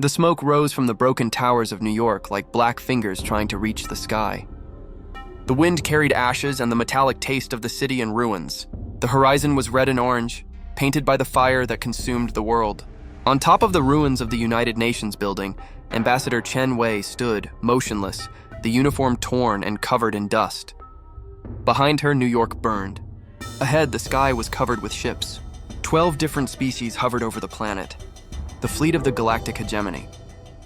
The smoke rose from the broken towers of New York like black fingers trying to reach the sky. The wind carried ashes and the metallic taste of the city in ruins. The horizon was red and orange, painted by the fire that consumed the world. On top of the ruins of the United Nations building, Ambassador Chen Wei stood, motionless, the uniform torn and covered in dust. Behind her, New York burned. Ahead, the sky was covered with ships. 12 different species hovered over the planet. The fleet of the galactic hegemony.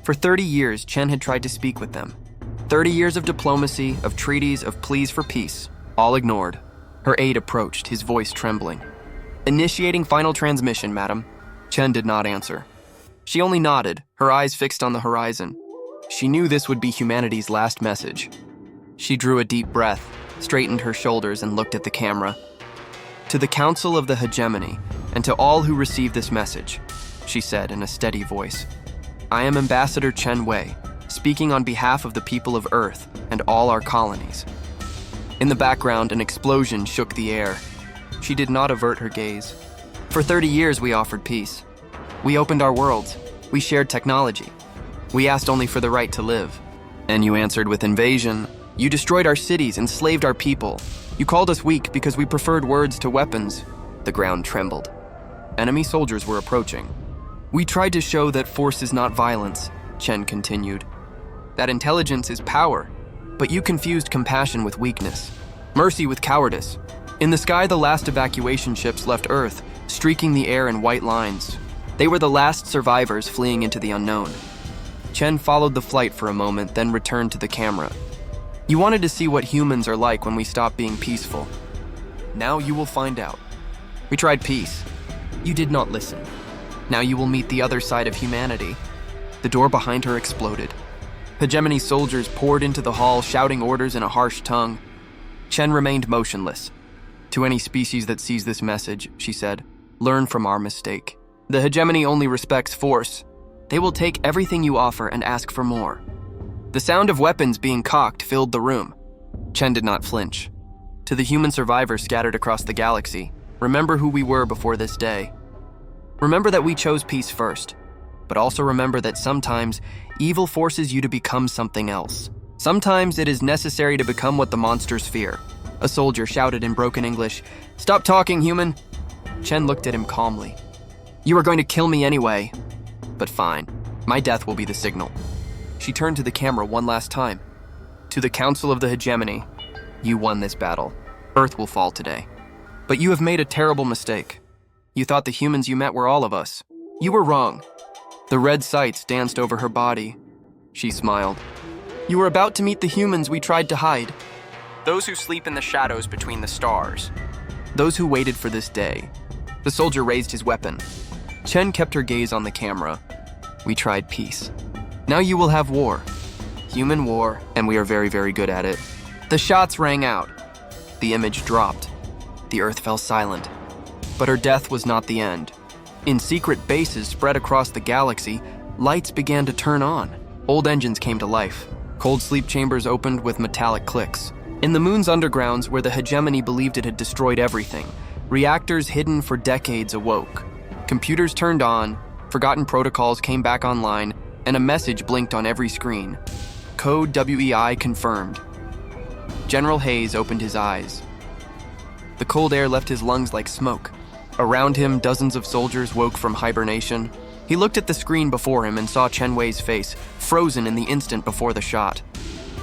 For 30 years, Chen had tried to speak with them. 30 years of diplomacy, of treaties, of pleas for peace, all ignored. Her aide approached, his voice trembling. "Initiating final transmission, madam." Chen did not answer. She only nodded, her eyes fixed on the horizon. She knew this would be humanity's last message. She drew a deep breath, straightened her shoulders, and looked at the camera. "To the Council of the Hegemony, and to all who receive this message," she said in a steady voice. "I am Ambassador Chen Wei, speaking on behalf of the people of Earth and all our colonies." In the background, an explosion shook the air. She did not avert her gaze. "For 30 years, we offered peace. We opened our worlds. We shared technology. We asked only for the right to live. And you answered with invasion. You destroyed our cities, enslaved our people. You called us weak because we preferred words to weapons." The ground trembled. Enemy soldiers were approaching. "We tried to show that force is not violence," Chen continued. "That intelligence is power. But you confused compassion with weakness, mercy with cowardice. In the sky, the last evacuation ships left Earth, streaking the air in white lines. They were the last survivors fleeing into the unknown." Chen followed the flight for a moment, then returned to the camera. "You wanted to see what humans are like when we stop being peaceful. Now you will find out. We tried peace. You did not listen. Now you will meet the other side of humanity." The door behind her exploded. Hegemony soldiers poured into the hall, shouting orders in a harsh tongue. Chen remained motionless. "To any species that sees this message," she said, "learn from our mistake. The hegemony only respects force. They will take everything you offer and ask for more." The sound of weapons being cocked filled the room. Chen did not flinch. "To the human survivors scattered across the galaxy, remember who we were before this day. Remember that we chose peace first, but also remember that sometimes evil forces you to become something else. Sometimes it is necessary to become what the monsters fear." A soldier shouted in broken English, "Stop talking, human!" Chen looked at him calmly. "You are going to kill me anyway. But fine, my death will be the signal." She turned to the camera one last time. "To the Council of the Hegemony, you won this battle. Earth will fall today. But you have made a terrible mistake. You thought the humans you met were all of us. You were wrong." The red sights danced over her body. She smiled. "You were about to meet the humans we tried to hide. Those who sleep in the shadows between the stars. Those who waited for this day." The soldier raised his weapon. Chen kept her gaze on the camera. "We tried peace. Now you will have war. Human war, and we are very, very good at it." The shots rang out. The image dropped. The Earth fell silent. But her death was not the end. In secret bases spread across the galaxy, lights began to turn on. Old engines came to life. Cold sleep chambers opened with metallic clicks. In the moon's undergrounds, where the hegemony believed it had destroyed everything, reactors hidden for decades awoke. Computers turned on, forgotten protocols came back online, and a message blinked on every screen. Code WEI confirmed. General Hayes opened his eyes. The cold air left his lungs like smoke. Around him, dozens of soldiers woke from hibernation. He looked at the screen before him and saw Chen Wei's face, frozen in the instant before the shot.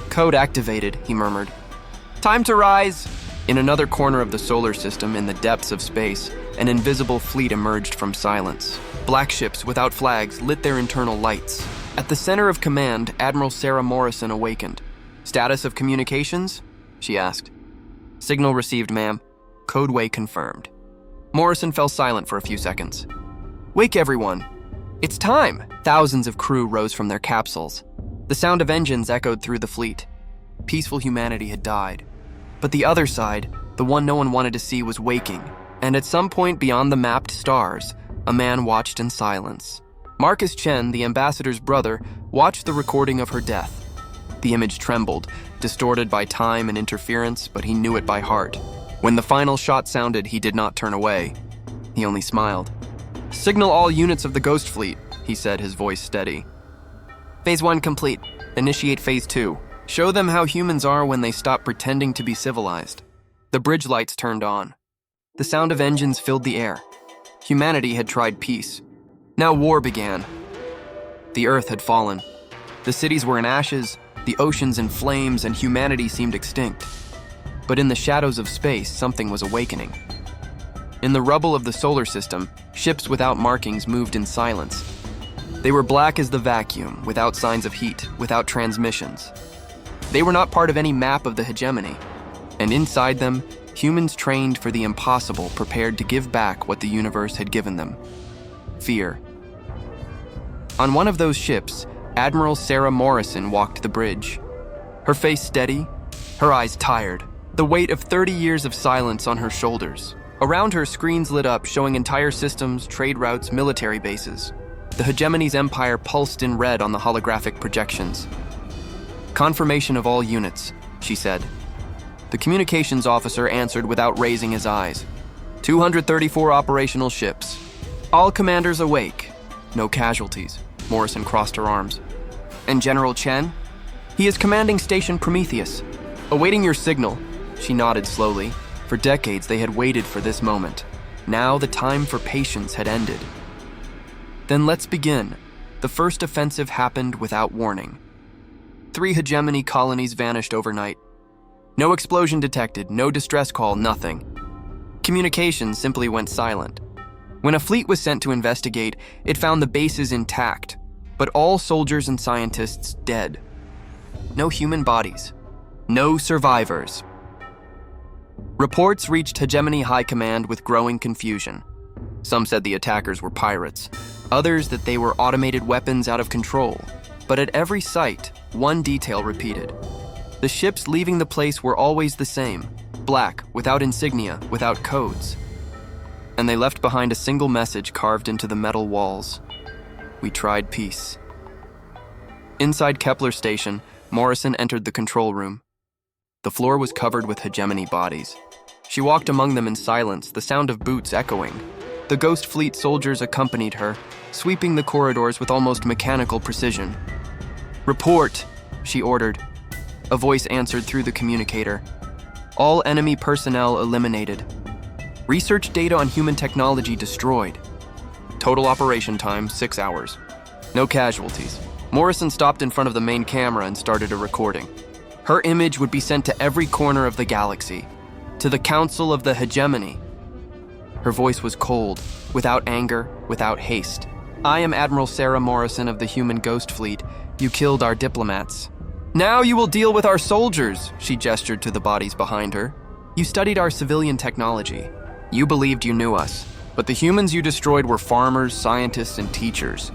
"Code activated," he murmured. "Time to rise!" In another corner of the solar system, in the depths of space, an invisible fleet emerged from silence. Black ships without flags lit their internal lights. At the center of command, Admiral Sarah Morrison awakened. "Status of communications?" she asked. "Signal received, ma'am. Codeway confirmed." Morrison fell silent for a few seconds. "Wake everyone! It's time!" Thousands of crew rose from their capsules. The sound of engines echoed through the fleet. Peaceful humanity had died. But the other side, the one no one wanted to see, was waking. And at some point beyond the mapped stars, a man watched in silence. Marcus Chen, the ambassador's brother, watched the recording of her death. The image trembled, distorted by time and interference, but he knew it by heart. When the final shot sounded, he did not turn away. He only smiled. "Signal all units of the Ghost Fleet," he said, his voice steady. Phase 1 complete. Initiate Phase 2. Show them how humans are when they stop pretending to be civilized. The bridge lights turned on. The sound of engines filled the air. Humanity had tried peace. Now war began. The Earth had fallen. The cities were in ashes, the oceans in flames, and humanity seemed extinct. But in the shadows of space, something was awakening. In the rubble of the solar system, ships without markings moved in silence. They were black as the vacuum, without signs of heat, without transmissions. They were not part of any map of the hegemony, and inside them, humans trained for the impossible, prepared to give back what the universe had given them: fear. On one of those ships, Admiral Sarah Morrison walked the bridge. Her face steady, her eyes tired, the weight of 30 years of silence on her shoulders. Around her, screens lit up, showing entire systems, trade routes, military bases. The hegemony's empire pulsed in red on the holographic projections. "Confirmation of all units," she said. The communications officer answered without raising his eyes. 234 operational ships. All commanders awake. No casualties. Morrison crossed her arms. "And General Chen?" "He is commanding Station Prometheus. Awaiting your signal." She nodded slowly. For decades, they had waited for this moment. Now the time for patience had ended. Then let's begin. The first offensive happened without warning. 3 hegemony colonies vanished overnight. No explosion detected, no distress call, nothing. Communications simply went silent. When a fleet was sent to investigate, it found the bases intact, but all soldiers and scientists dead. No human bodies. No survivors. Reports reached Hegemony High Command with growing confusion. Some said the attackers were pirates, others that they were automated weapons out of control. But at every site, one detail repeated. The ships leaving the place were always the same: black, without insignia, without codes. And they left behind a single message carved into the metal walls: "We tried peace." Inside Kepler Station, Morrison entered the control room. The floor was covered with hegemony bodies. She walked among them in silence, the sound of boots echoing. The Ghost Fleet soldiers accompanied her, sweeping the corridors with almost mechanical precision. "Report," she ordered. A voice answered through the communicator. "All enemy personnel eliminated. Research data on human technology destroyed. Total operation time, 6 hours. No casualties." Morrison stopped in front of the main camera and started a recording. Her image would be sent to every corner of the galaxy, to the Council of the Hegemony. Her voice was cold, without anger, without haste. "I am Admiral Sarah Morrison of the Human Ghost Fleet. You killed our diplomats. Now you will deal with our soldiers," she gestured to the bodies behind her. "You studied our civilian technology. You believed you knew us, but the humans you destroyed were farmers, scientists, and teachers.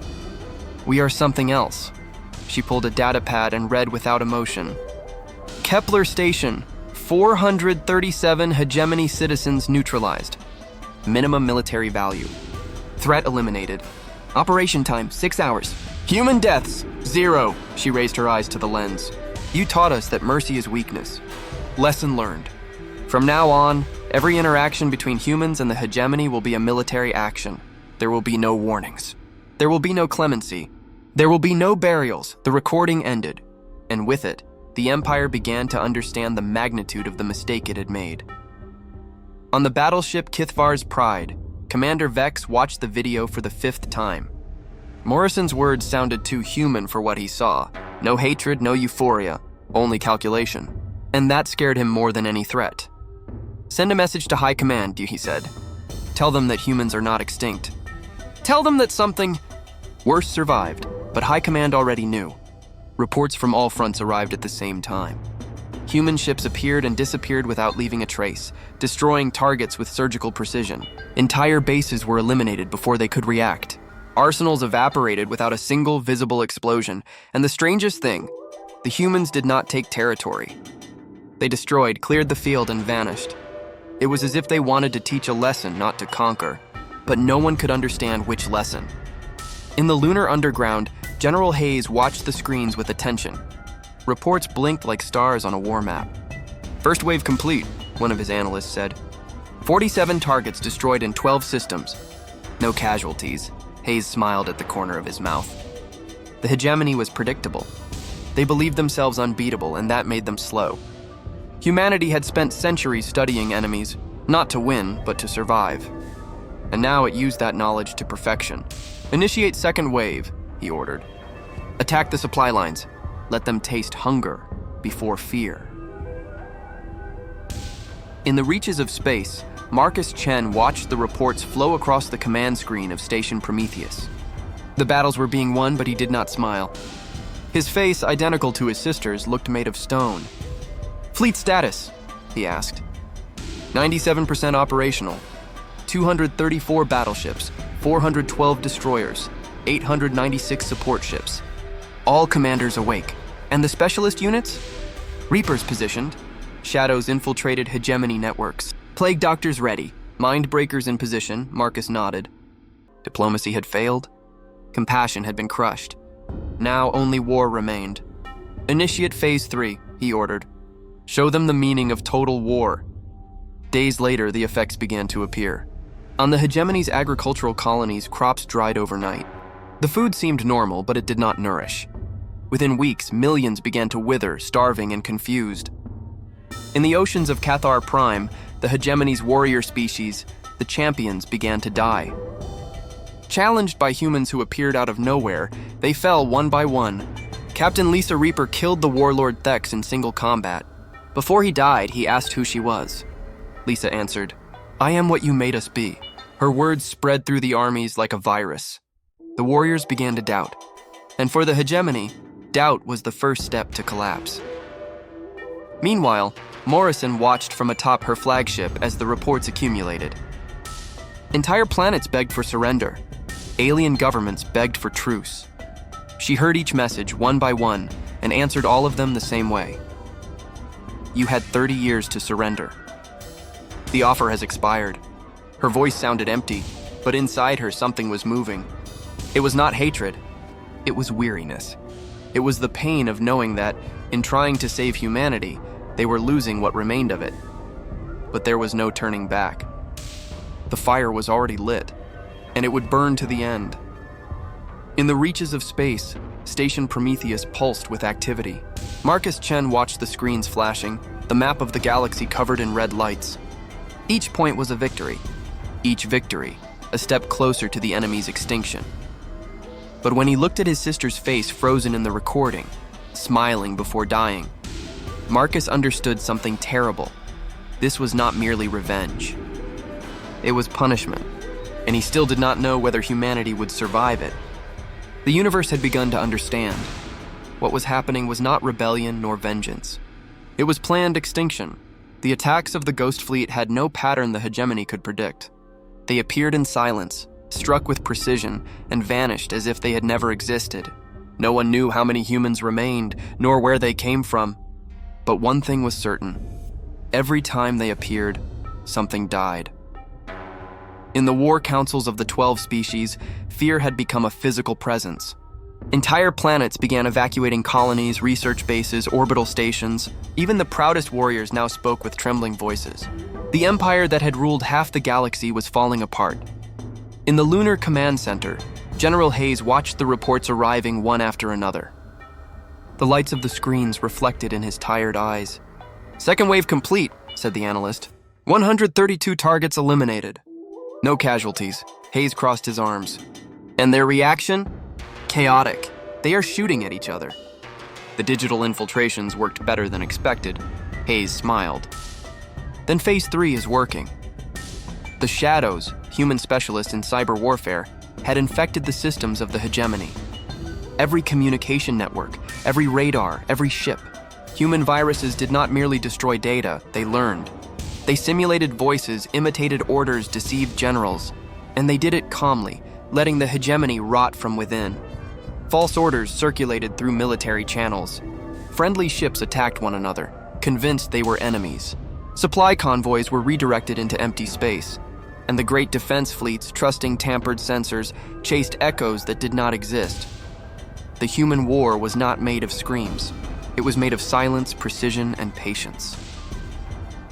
We are something else." She pulled a data pad and read without emotion. "Kepler Station, 437 hegemony citizens neutralized. Minimum military value. Threat eliminated. Operation time, 6 hours. Human deaths, 0. She raised her eyes to the lens. "You taught us that mercy is weakness. Lesson learned. From now on, every interaction between humans and the hegemony will be a military action. There will be no warnings. There will be no clemency. There will be no burials." The recording ended, and with it, the Empire began to understand the magnitude of the mistake it had made. On the battleship Kithvar's Pride, Commander Vex watched the video for the 5th time. Morrison's words sounded too human for what he saw. No hatred, no euphoria, only calculation. And that scared him more than any threat. "Send a message to High Command," he said. "Tell them that humans are not extinct. Tell them that something worse survived, but High Command already knew." Reports from all fronts arrived at the same time. Human ships appeared and disappeared without leaving a trace, destroying targets with surgical precision. Entire bases were eliminated before they could react. Arsenals evaporated without a single visible explosion, and the strangest thing, the humans did not take territory. They destroyed, cleared the field, and vanished. It was as if they wanted to teach a lesson, not to conquer, but no one could understand which lesson. In the lunar underground, General Hayes watched the screens with attention. Reports blinked like stars on a war map. "First wave complete," one of his analysts said. 47 targets destroyed in 12 systems. No casualties. Hayes smiled at the corner of his mouth. The hegemony was predictable. They believed themselves unbeatable, and that made them slow. Humanity had spent centuries studying enemies, not to win, but to survive. And now it used that knowledge to perfection. Initiate second wave, he ordered. Attack the supply lines. Let them taste hunger before fear. In the reaches of space, Marcus Chen watched the reports flow across the command screen of Station Prometheus. The battles were being won, but he did not smile. His face, identical to his sister's, looked made of stone. Fleet status, he asked. 97% operational. 234 battleships, 412 destroyers, 896 support ships. All commanders awake. And the specialist units? Reapers positioned. Shadows infiltrated hegemony networks. Plague doctors ready. Mind breakers in position, Marcus nodded. Diplomacy had failed. Compassion had been crushed. Now only war remained. Initiate Phase 3, he ordered. Show them the meaning of total war. Days later, the effects began to appear. On the hegemony's agricultural colonies, crops dried overnight. The food seemed normal, but it did not nourish. Within weeks, millions began to wither, starving and confused. In the oceans of Cathar Prime, the hegemony's warrior species, the champions, began to die. Challenged by humans who appeared out of nowhere, they fell one by one. Captain Lisa Reaper killed the warlord Thex in single combat. Before he died, he asked who she was. Lisa answered, "I am what you made us be." Her words spread through the armies like a virus. The warriors began to doubt. And for the hegemony, doubt was the first step to collapse. Meanwhile, Morrison watched from atop her flagship as the reports accumulated. Entire planets begged for surrender. Alien governments begged for truce. She heard each message one by one and answered all of them the same way. You had 30 years to surrender. The offer has expired. Her voice sounded empty, but inside her something was moving. It was not hatred. It was weariness. It was the pain of knowing that, in trying to save humanity, they were losing what remained of it. But there was no turning back. The fire was already lit, and it would burn to the end. In the reaches of space, Station Prometheus pulsed with activity. Marcus Chen watched the screens flashing, the map of the galaxy covered in red lights. Each point was a victory. Each victory, a step closer to the enemy's extinction. But when he looked at his sister's face frozen in the recording, smiling before dying, Marcus understood something terrible. This was not merely revenge. It was punishment, and he still did not know whether humanity would survive it. The universe had begun to understand. What was happening was not rebellion nor vengeance. It was planned extinction. The attacks of the Ghost Fleet had no pattern the hegemony could predict. They appeared in silence, struck with precision, and vanished as if they had never existed. No one knew how many humans remained, nor where they came from. But one thing was certain. Every time they appeared, something died. In the war councils of the 12 species, fear had become a physical presence. Entire planets began evacuating colonies, research bases, orbital stations. Even the proudest warriors now spoke with trembling voices. The empire that had ruled half the galaxy was falling apart. In the Lunar Command Center, General Hayes watched the reports arriving one after another. The lights of the screens reflected in his tired eyes. "Second wave complete," said the analyst. 132 targets eliminated. No casualties. Hayes crossed his arms. And their reaction? Chaotic. They are shooting at each other. The digital infiltrations worked better than expected. Hayes smiled. Then Phase 3 is working. The Shadows, human specialists in cyber warfare, had infected the systems of the hegemony. Every communication network, every radar, every ship. Human viruses did not merely destroy data, they learned. They simulated voices, imitated orders, deceived generals. And they did it calmly, letting the hegemony rot from within. False orders circulated through military channels. Friendly ships attacked one another, convinced they were enemies. Supply convoys were redirected into empty space. And the great defense fleets, trusting tampered sensors, chased echoes that did not exist. The human war was not made of screams. It was made of silence, precision, and patience.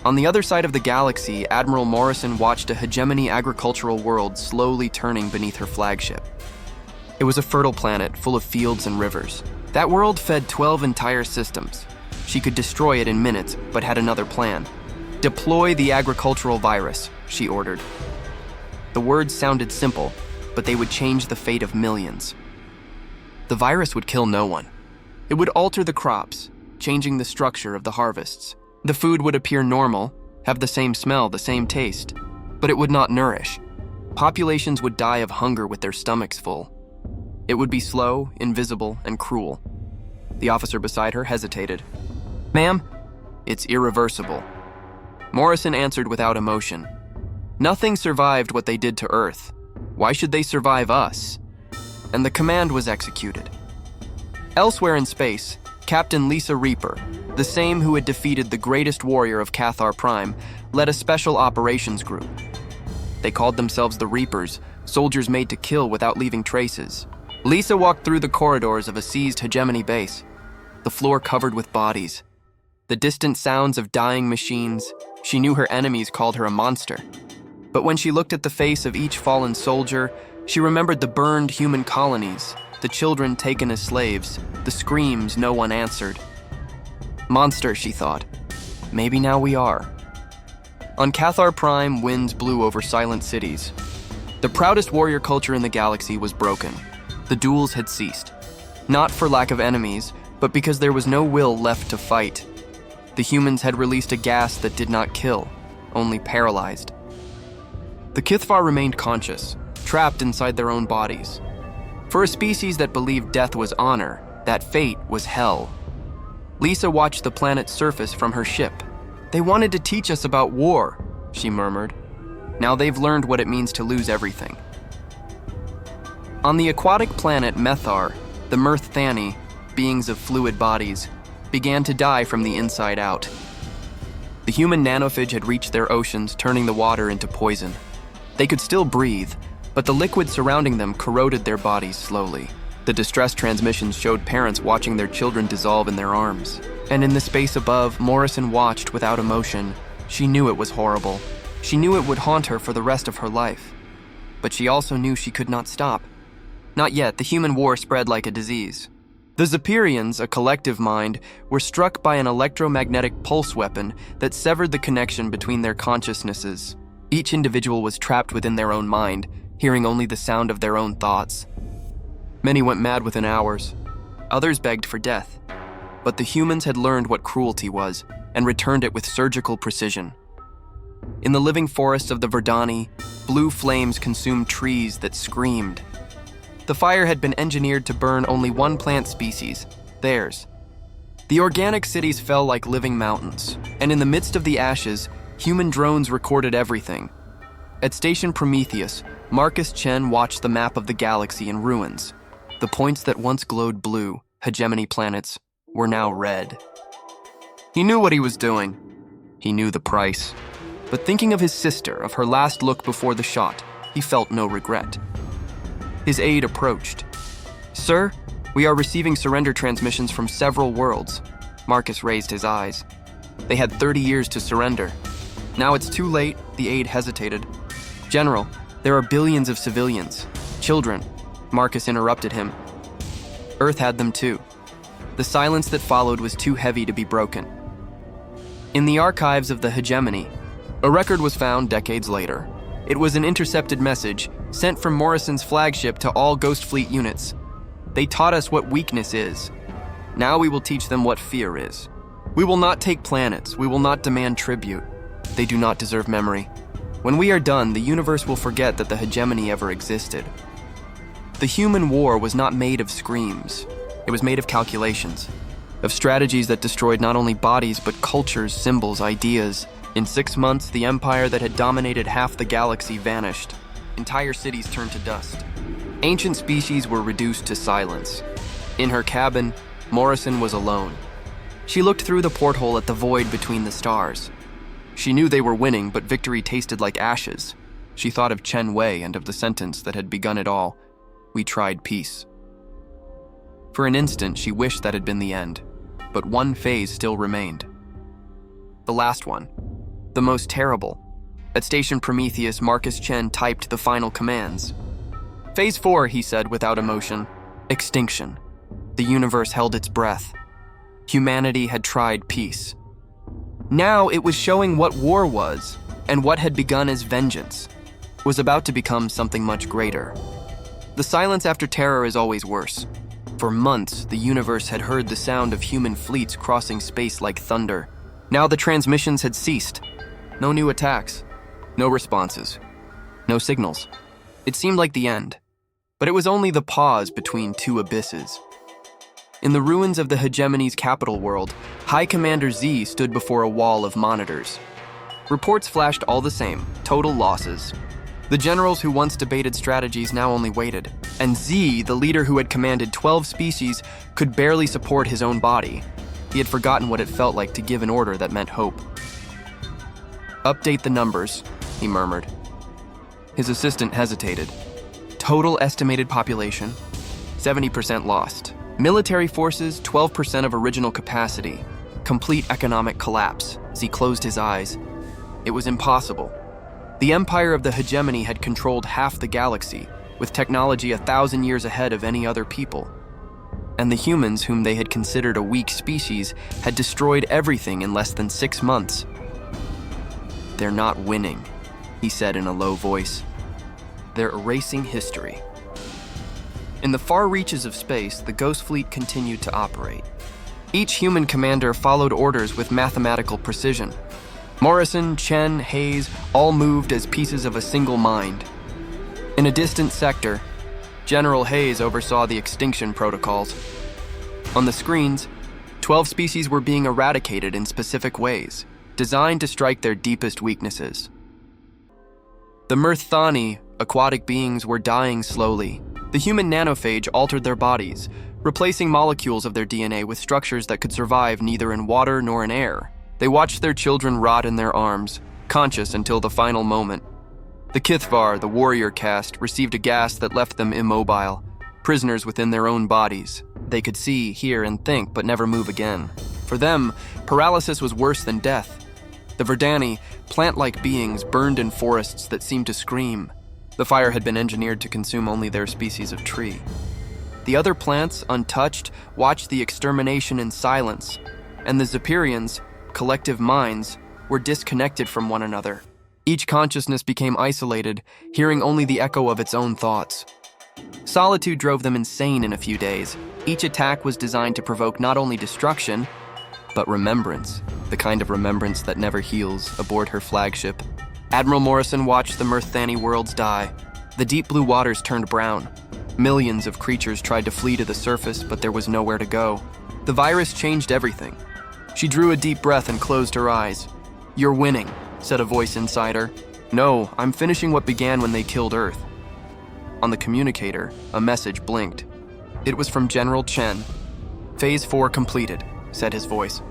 On the other side of the galaxy, Admiral Morrison watched a hegemony agricultural world slowly turning beneath her flagship. It was a fertile planet full of fields and rivers. That world fed 12 entire systems. She could destroy it in minutes, but had another plan. Deploy the agricultural virus, she ordered. The words sounded simple, but they would change the fate of millions. The virus would kill no one. It would alter the crops, changing the structure of the harvests. The food would appear normal, have the same smell, the same taste, but it would not nourish. Populations would die of hunger with their stomachs full. It would be slow, invisible, and cruel. The officer beside her hesitated. "Ma'am, it's irreversible." Morrison answered without emotion. "Nothing survived what they did to Earth. Why should they survive us?" And the command was executed. Elsewhere in space, Captain Lisa Reaper, the same who had defeated the greatest warrior of Cathar Prime, led a special operations group. They called themselves the Reapers, soldiers made to kill without leaving traces. Lisa walked through the corridors of a seized Hegemony base, the floor covered with bodies. The distant sounds of dying machines. She knew her enemies called her a monster. But when she looked at the face of each fallen soldier, she remembered the burned human colonies, the children taken as slaves, the screams no one answered. Monster, she thought. Maybe now we are. On Cathar Prime, winds blew over silent cities. The proudest warrior culture in the galaxy was broken. The duels had ceased. Not for lack of enemies, but because there was no will left to fight. The humans had released a gas that did not kill, only paralyzed. The Kithvar remained conscious, trapped inside their own bodies. For a species that believed death was honor, that fate was hell. Lisa watched the planet's surface from her ship. "They wanted to teach us about war," she murmured. "Now they've learned what it means to lose everything." On the aquatic planet Methar, the Mirth-Thani, beings of fluid bodies, began to die from the inside out. The human nanophage had reached their oceans, turning the water into poison. They could still breathe, but the liquid surrounding them corroded their bodies slowly. The distress transmissions showed parents watching their children dissolve in their arms. And in the space above, Morrison watched without emotion. She knew it was horrible. She knew it would haunt her for the rest of her life. But she also knew she could not stop. Not yet, the human war spread like a disease. The Zephyrians, a collective mind, were struck by an electromagnetic pulse weapon that severed the connection between their consciousnesses. Each individual was trapped within their own mind, hearing only the sound of their own thoughts. Many went mad within hours. Others begged for death. But the humans had learned what cruelty was and returned it with surgical precision. In the living forests of the Verdani, blue flames consumed trees that screamed. The fire had been engineered to burn only one plant species, theirs. The organic cities fell like living mountains, and in the midst of the ashes, human drones recorded everything. At Station Prometheus, Marcus Chen watched the map of the galaxy in ruins. The points that once glowed blue, Hegemony planets, were now red. He knew what he was doing. He knew the price. But thinking of his sister, of her last look before the shot, he felt no regret. His aide approached. "Sir, we are receiving surrender transmissions from several worlds." Marcus raised his eyes. They had 30 years to surrender. "Now it's too late," the aide hesitated. "General, there are billions of civilians. Children." Marcus interrupted him. "Earth had them too." The silence that followed was too heavy to be broken. In the archives of the Hegemony, a record was found decades later. It was an intercepted message sent from Morrison's flagship to all Ghost Fleet units. "They taught us what weakness is. Now we will teach them what fear is. We will not take planets. We will not demand tribute. They do not deserve memory. When we are done, the universe will forget that the Hegemony ever existed." The human war was not made of screams. It was made of calculations, of strategies that destroyed not only bodies but cultures, symbols, ideas. In 6 months, the empire that had dominated half the galaxy vanished. Entire cities turned to dust. Ancient species were reduced to silence. In her cabin, Morrison was alone. She looked through the porthole at the void between the stars. She knew they were winning, but victory tasted like ashes. She thought of Chen Wei and of the sentence that had begun it all. "We tried peace." For an instant, she wished that had been the end, but one phase still remained. The last one. The most terrible. At Station Prometheus, Marcus Chen typed the final commands. Phase 4, he said without emotion. Extinction. The universe held its breath. Humanity had tried peace. Now it was showing what war was, and what had begun as vengeance was about to become something much greater. The silence after terror is always worse. For months, the universe had heard the sound of human fleets crossing space like thunder. Now the transmissions had ceased. No new attacks. No responses. No signals. It seemed like the end. But it was only the pause between two abysses. In the ruins of the Hegemony's capital world, High Commander Z stood before a wall of monitors. Reports flashed all the same, total losses. The generals who once debated strategies now only waited, and Z, the leader who had commanded 12 species, could barely support his own body. He had forgotten what it felt like to give an order that meant hope. "Update the numbers," he murmured. His assistant hesitated. Total estimated population, 70% lost. Military forces, 12% of original capacity. Complete economic collapse. Z closed his eyes. It was impossible. The empire of the Hegemony had controlled half the galaxy, with technology 1,000 years ahead of any other people. And the humans, whom they had considered a weak species, had destroyed everything in less than 6 months. "They're not winning," he said in a low voice. "They're erasing history." In the far reaches of space, the Ghost Fleet continued to operate. Each human commander followed orders with mathematical precision. Morrison, Chen, Hayes all moved as pieces of a single mind. In a distant sector, General Hayes oversaw the extinction protocols. On the screens, 12 species were being eradicated in specific ways, designed to strike their deepest weaknesses. The Mirthani, aquatic beings, were dying slowly. The human nanophage altered their bodies, replacing molecules of their DNA with structures that could survive neither in water nor in air. They watched their children rot in their arms, conscious until the final moment. The Kithvar, the warrior caste, received a gas that left them immobile, prisoners within their own bodies. They could see, hear, and think, but never move again. For them, paralysis was worse than death. The Verdani, plant-like beings, burned in forests that seemed to scream. The fire had been engineered to consume only their species of tree. The other plants, untouched, watched the extermination in silence, and the Zepyrians, collective minds, were disconnected from one another. Each consciousness became isolated, hearing only the echo of its own thoughts. Solitude drove them insane in a few days. Each attack was designed to provoke not only destruction, but remembrance, the kind of remembrance that never heals, aboard her flagship. Admiral Morrison watched the Mirthani worlds die. The deep blue waters turned brown. Millions of creatures tried to flee to the surface, but there was nowhere to go. The virus changed everything. She drew a deep breath and closed her eyes. "You're winning," said a voice inside her. "No, I'm finishing what began when they killed Earth." On the communicator, a message blinked. It was from General Chen. "Phase 4 completed," said his voice.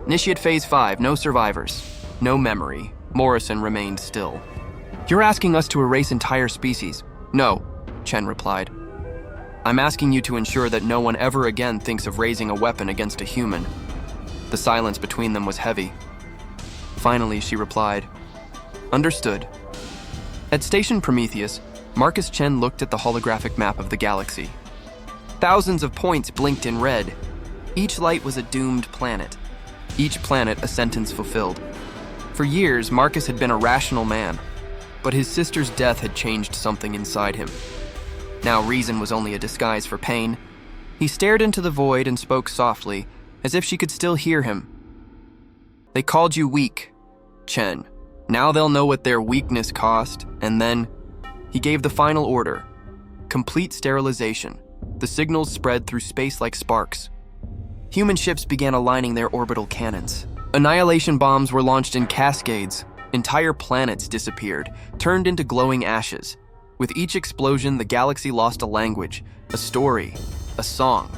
"Initiate Phase 5, no survivors. No memory." Morrison remained still. "You're asking us to erase entire species." "No," Chen replied. "I'm asking you to ensure that no one ever again thinks of raising a weapon against a human." The silence between them was heavy. Finally, she replied, "Understood." At Station Prometheus, Marcus Chen looked at the holographic map of the galaxy. Thousands of points blinked in red. Each light was a doomed planet. Each planet a sentence fulfilled. For years, Marcus had been a rational man, but his sister's death had changed something inside him. Now reason was only a disguise for pain. He stared into the void and spoke softly, as if she could still hear him. "They called you weak, Chen. Now they'll know what their weakness cost," and then he gave the final order. Complete sterilization. The signals spread through space like sparks. Human ships began aligning their orbital cannons. Annihilation bombs were launched in cascades. Entire planets disappeared, turned into glowing ashes. With each explosion, the galaxy lost a language, a story, a song.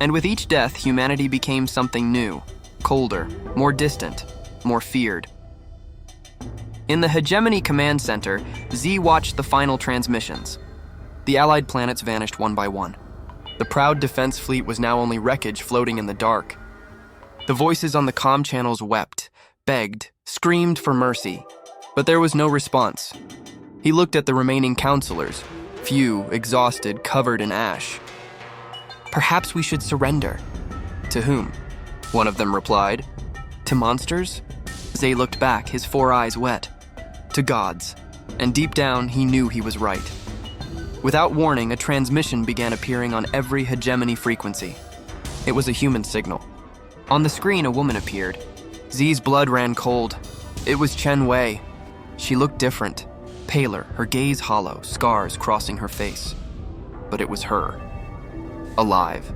And with each death, humanity became something new, colder, more distant, more feared. In the Hegemony Command Center, Z watched the final transmissions. The Allied planets vanished one by one. The proud defense fleet was now only wreckage floating in the dark. The voices on the comm channels wept, begged, screamed for mercy, but there was no response. He looked at the remaining counselors, few, exhausted, covered in ash. "Perhaps we should surrender." "To whom?" one of them replied. "To monsters?" Zay looked back, his 4 eyes wet. "To gods." And deep down, he knew he was right. Without warning, a transmission began appearing on every hegemony frequency. It was a human signal. On the screen, a woman appeared. Z's blood ran cold. It was Chen Wei. She looked different, paler, her gaze hollow, scars crossing her face. But it was her. Alive.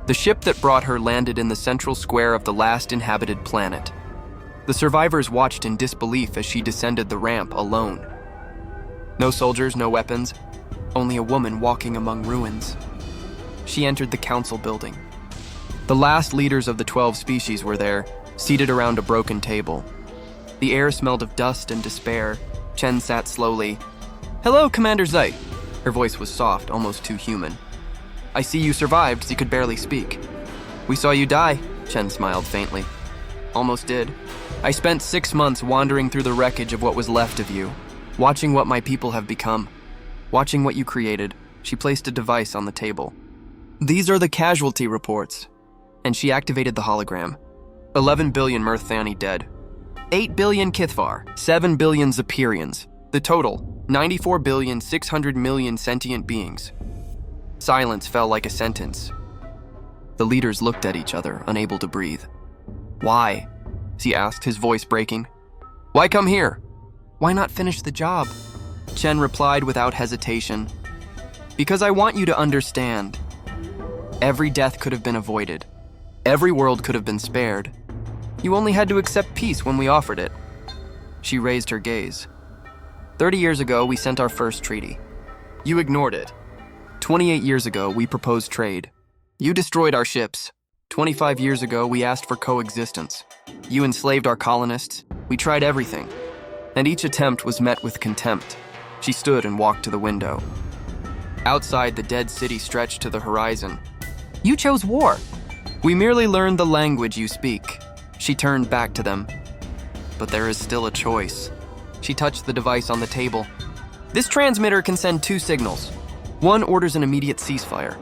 The ship that brought her landed in the central square of the last inhabited planet. The survivors watched in disbelief as she descended the ramp alone. No soldiers, no weapons, only a woman walking among ruins. She entered the council building. The last leaders of the 12 species were there, seated around a broken table. The air smelled of dust and despair. Chen sat slowly. "Hello, Commander Zai." Her voice was soft, almost too human. "I see you survived," she could barely speak. "We saw you die," Chen smiled faintly. "Almost did. I spent 6 months wandering through the wreckage of what was left of you, watching what my people have become, watching what you created." She placed a device on the table. "These are the casualty reports." And she activated the hologram. 11 billion Mirthani dead. 8 billion Kithvar, 7 billion Zapirians. The total, 94,600,000,000 sentient beings. Silence fell like a sentence. The leaders looked at each other, unable to breathe. "Why?" he asked, his voice breaking. "Why come here? Why not finish the job?" Chen replied without hesitation. "Because I want you to understand. Every death could have been avoided. Every world could have been spared. You only had to accept peace when we offered it." She raised her gaze. 30 years ago, we sent our first treaty. You ignored it. 28 years ago, we proposed trade. You destroyed our ships. 25 years ago, we asked for coexistence. You enslaved our colonists. We tried everything. And each attempt was met with contempt. She stood and walked to the window. Outside, the dead city stretched to the horizon. You chose war. We merely learned the language you speak. She turned back to them. But there is still a choice. She touched the device on the table. This transmitter can send 2 signals. One orders an immediate ceasefire.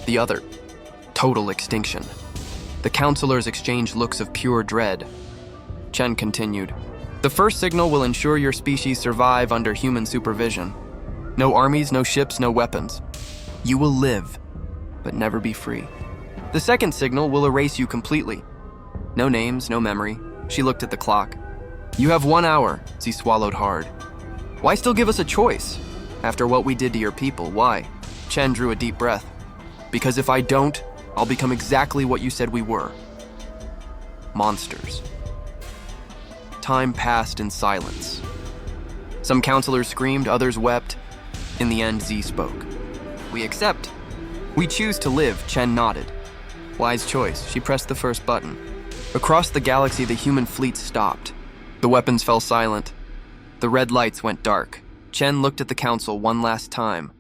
The other, total extinction. The counselors exchanged looks of pure dread. Chen continued. The first signal will ensure your species survive under human supervision. No armies, no ships, no weapons. You will live, but never be free. The second signal will erase you completely. No names, no memory. She looked at the clock. You have 1 hour, she swallowed hard. Why still give us a choice? After what we did to your people, why? Chen drew a deep breath. Because if I don't, I'll become exactly what you said we were. Monsters. Time passed in silence. Some counselors screamed, others wept. In the end, Z spoke. We accept. We choose to live, Chen nodded. Wise choice. She pressed the first button. Across the galaxy, the human fleet stopped. The weapons fell silent. The red lights went dark. Chen looked at the council one last time.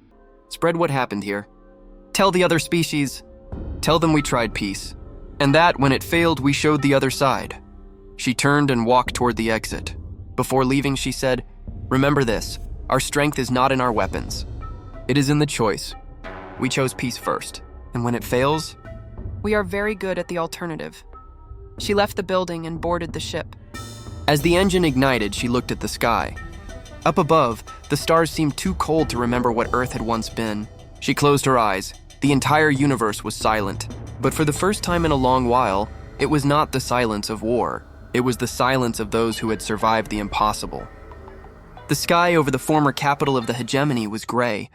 Spread what happened here. Tell the other species. Tell them we tried peace. And that, when it failed, we showed the other side. She turned and walked toward the exit. Before leaving, she said, Remember this, our strength is not in our weapons. It is in the choice. We chose peace first. And when it fails, we are very good at the alternative. She left the building and boarded the ship. As the engine ignited, she looked at the sky. Up above, the stars seemed too cold to remember what Earth had once been. She closed her eyes. The entire universe was silent. But for the first time in a long while, it was not the silence of war. It was the silence of those who had survived the impossible. The sky over the former capital of the Hegemony was gray.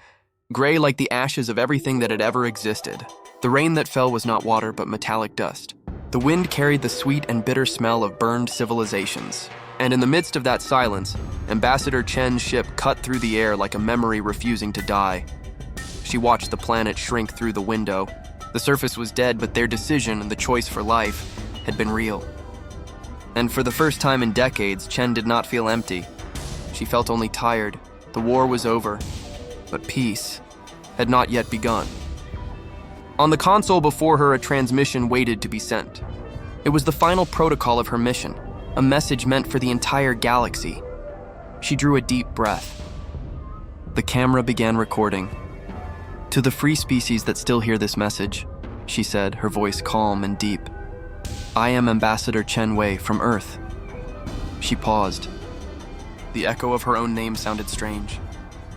Gray like the ashes of everything that had ever existed. The rain that fell was not water, but metallic dust. The wind carried the sweet and bitter smell of burned civilizations. And in the midst of that silence, Ambassador Chen's ship cut through the air like a memory refusing to die. She watched the planet shrink through the window. The surface was dead, but their decision and the choice for life had been real. And for the first time in decades, Chen did not feel empty. She felt only tired. The war was over, but peace had not yet begun. On the console before her, a transmission waited to be sent. It was the final protocol of her mission, a message meant for the entire galaxy. She drew a deep breath. The camera began recording. "To the free species that still hear this message," she said, her voice calm and deep, "I am Ambassador Chen Wei from Earth." She paused. The echo of her own name sounded strange.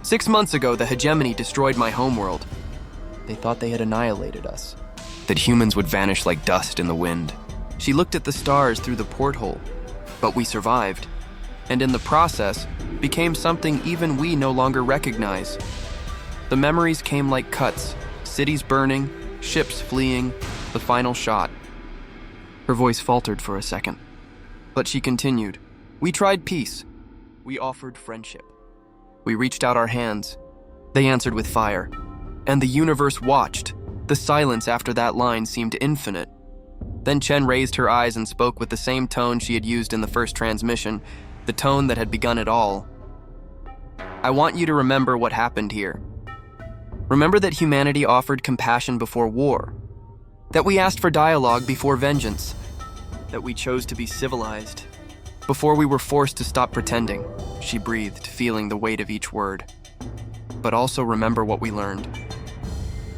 "6 months ago, the Hegemony destroyed my homeworld. They thought they had annihilated us, that humans would vanish like dust in the wind." She looked at the stars through the porthole, but we survived, and in the process, became something even we no longer recognize. The memories came like cuts, cities burning, ships fleeing, the final shot. Her voice faltered for a second, but she continued. "We tried peace. We offered friendship. We reached out our hands. They answered with fire. And the universe watched. The silence after that line seemed infinite. Then Chen raised her eyes and spoke with the same tone she had used in the first transmission, the tone that had begun it all. I want you to remember what happened here. Remember that humanity offered compassion before war, that we asked for dialogue before vengeance, that we chose to be civilized before we were forced to stop pretending," she breathed, feeling the weight of each word. "But also remember what we learned.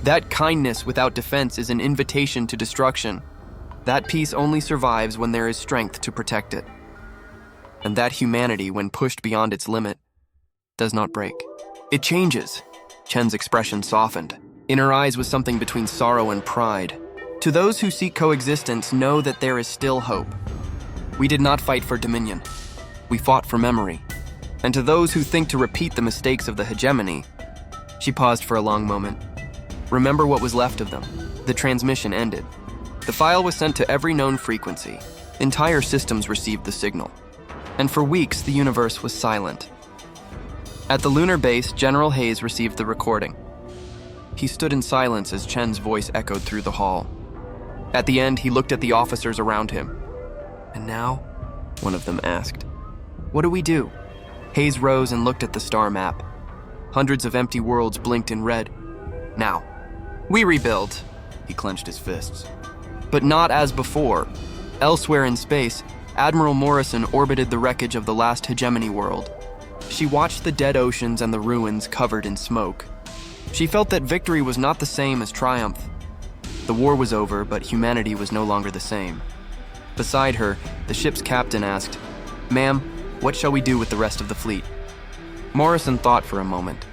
That kindness without defense is an invitation to destruction. That peace only survives when there is strength to protect it. And that humanity, when pushed beyond its limit, does not break. It changes." Chen's expression softened. In her eyes was something between sorrow and pride. "To those who seek coexistence, know that there is still hope. We did not fight for dominion. We fought for memory. And to those who think to repeat the mistakes of the hegemony," she paused for a long moment, "remember what was left of them." The transmission ended. The file was sent to every known frequency. Entire systems received the signal. And for weeks, the universe was silent. At the lunar base, General Hayes received the recording. He stood in silence as Chen's voice echoed through the hall. At the end, he looked at the officers around him. "And now?" one of them asked. "What do we do?" Hayes rose and looked at the star map. Hundreds of empty worlds blinked in red. "Now, we rebuild." He clenched his fists. But not as before. Elsewhere in space, Admiral Morrison orbited the wreckage of the last hegemony world. She watched the dead oceans and the ruins covered in smoke. She felt that victory was not the same as triumph. The war was over, but humanity was no longer the same. Beside her, the ship's captain asked, "Ma'am, what shall we do with the rest of the fleet?" Morrison thought for a moment.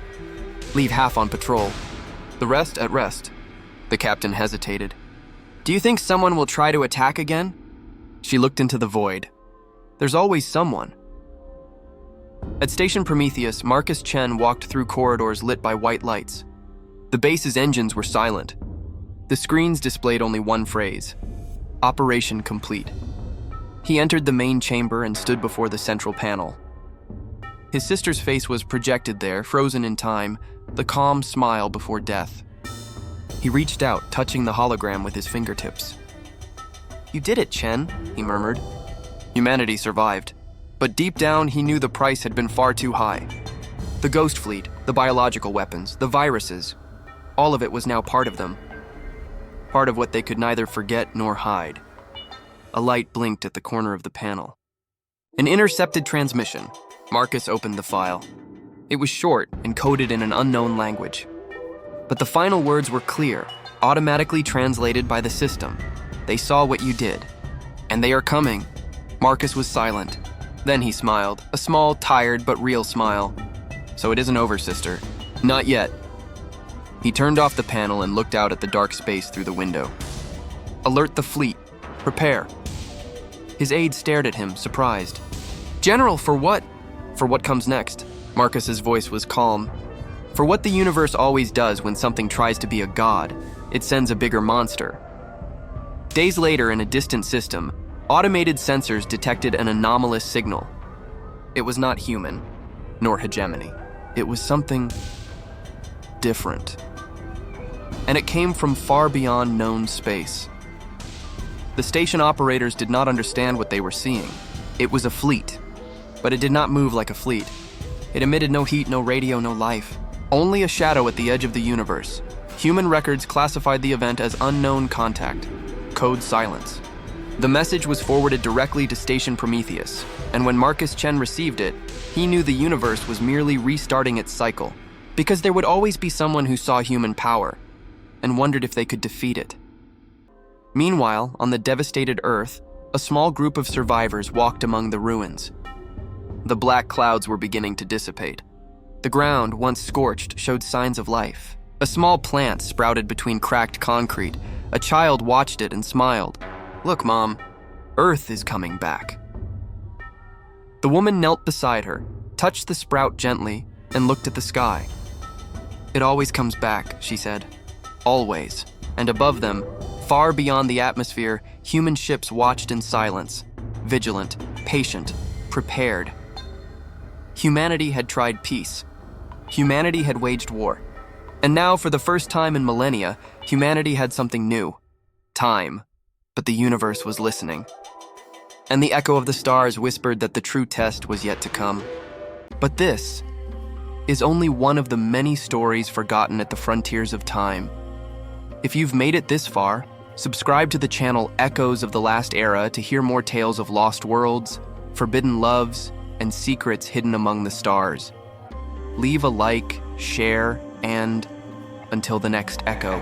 "Leave half on patrol. The rest at rest." The captain hesitated. "Do you think someone will try to attack again?" She looked into the void. "There's always someone." At Station Prometheus, Marcus Chen walked through corridors lit by white lights. The base's engines were silent. The screens displayed only one phrase: "Operation complete." He entered the main chamber and stood before the central panel. His sister's face was projected there, frozen in time, the calm smile before death. He reached out, touching the hologram with his fingertips. "You did it, Chen," he murmured. Humanity survived. But deep down, he knew the price had been far too high. The ghost fleet, the biological weapons, the viruses, all of it was now part of them. Part of what they could neither forget nor hide. A light blinked at the corner of the panel. An intercepted transmission. Marcus opened the file. It was short, encoded in an unknown language. But the final words were clear, automatically translated by the system. "They saw what you did, and they are coming." Marcus was silent. Then he smiled, a small, tired, but real smile. "So it isn't over, sister." "Not yet." He turned off the panel and looked out at the dark space through the window. "Alert the fleet. Prepare." His aide stared at him, surprised. "General, for what?" "For what comes next." Marcus's voice was calm. "For what the universe always does when something tries to be a god, it sends a bigger monster." Days later, in a distant system, automated sensors detected an anomalous signal. It was not human, nor hegemony. It was something different. And it came from far beyond known space. The station operators did not understand what they were seeing. It was a fleet, but it did not move like a fleet. It emitted no heat, no radio, no life. Only a shadow at the edge of the universe. Human records classified the event as unknown contact. Code silence. The message was forwarded directly to Station Prometheus, and when Marcus Chen received it, he knew the universe was merely restarting its cycle. Because there would always be someone who saw human power and wondered if they could defeat it. Meanwhile, on the devastated Earth, a small group of survivors walked among the ruins. The black clouds were beginning to dissipate. The ground, once scorched, showed signs of life. A small plant sprouted between cracked concrete. A child watched it and smiled. "Look, Mom, Earth is coming back." The woman knelt beside her, touched the sprout gently, and looked at the sky. "It always comes back," she said. "Always." And above them, far beyond the atmosphere, human ships watched in silence, vigilant, patient, prepared. Humanity had tried peace. Humanity had waged war. And now, for the first time in millennia, humanity had something new. Time. But the universe was listening. And the echo of the stars whispered that the true test was yet to come. But this is only one of the many stories forgotten at the frontiers of time. If you've made it this far, subscribe to the channel Echoes of the Last Era to hear more tales of lost worlds, forbidden loves, and secrets hidden among the stars. Leave a like, share, and until the next echo.